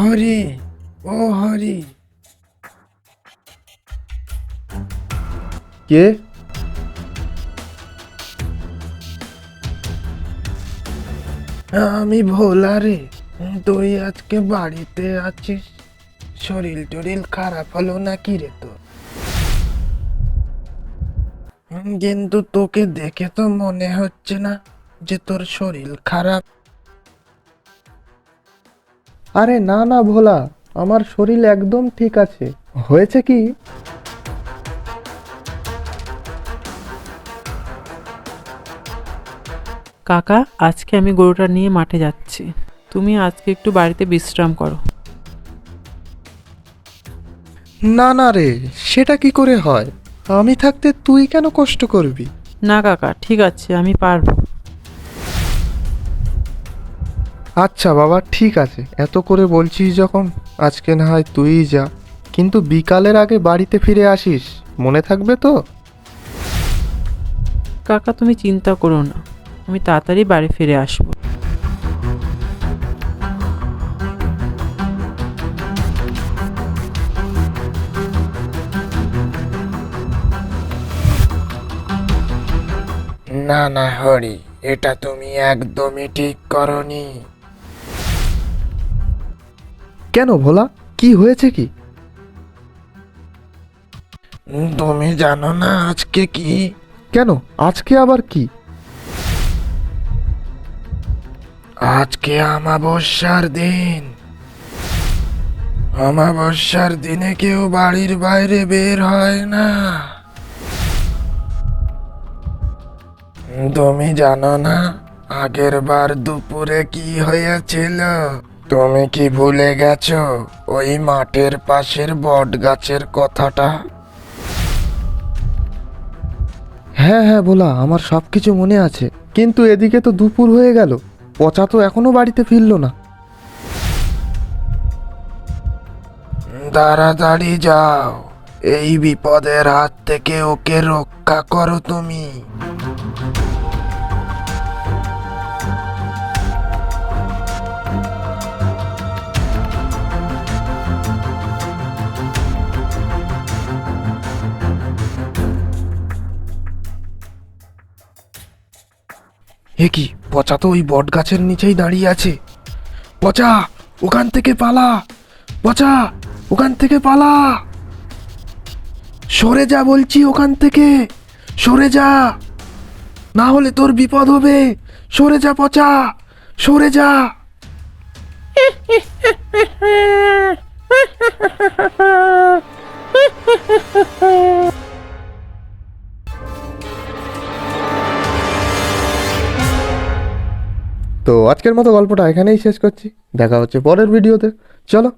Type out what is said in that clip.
হরি, ও হরি। কে? আমি ভোলা রে। তুই আজকে বাড়িতে আছিস? শরীর টরিল খারাপ হলো নাকি রে তোর? কিন্তু তোকে দেখে তো মনে হচ্ছে না যে তোর শরীর খারাপ। আরে না না ভোলা, আমার শরীর একদম ঠিক আছে। হয়েছে কি, কাকা, আজকে আমি গরুটা নিয়ে মাঠে যাচ্ছি। তুমি আজকে একটু বাড়িতে বিশ্রাম করো। না না রে, সেটা কি করে হয়? আমি থাকতে তুই কেন কষ্ট করবি? না কাকা, ঠিক আছে, আমি পারবো। আচ্ছা বাবা, ঠিক আছে, এত করে বলছিস যখন, আজকে না হয় তুইই যা, কিন্তু বিকালের আগে বাড়িতে ফিরে আসিস, মনে থাকবে তো? কাকা, তুমি চিন্তা করো না, আমি তাড়াতাড়ি বাড়ি ফিরে আসবো। না না হরি, এটা তুমি একদমই ঠিক করনি। কেন ভোলা, কি হয়েছে কি? তুমি জানো না আজকে কি? কেন, আজকে আবার কি? আজকে অমাবস্যার দিন। অমাবস্যার দিনে কেউ বাড়ির বাইরে বের হয় না। তুমি জানো না আগের বার দুপুরে কি হয়েছিল? তুমি কি ভুলে গেছো ওই মাঠের পাশের বট গাছের কথাটা? হ্যাঁ হ্যাঁ ভোলা, আমার সব কিছু মনে আছে, কিন্তু এদিকে তো দুপুর হয়ে গেল, পচা তো এখনো বাড়িতে ফিরলো না। তাড়াতাড়ি যাও, এই বিপদের হাত থেকে ওকে রক্ষা করো তুমি। এ কি, পচা তো ওই বট গাছের নিচেই দাঁড়িয়ে আছে। পচা, ওখান থেকে পালা। পচা, ওখান থেকে পালা। সরে যা বলছি, ওখান থেকে সরে যা, না হলে তোর বিপদ হবে। সরে যা পচা, সরে যা। তো আজকের মতো গল্পটা এখানেই শেষ করছি, দেখা হচ্ছে পরের ভিডিওতে। চলো।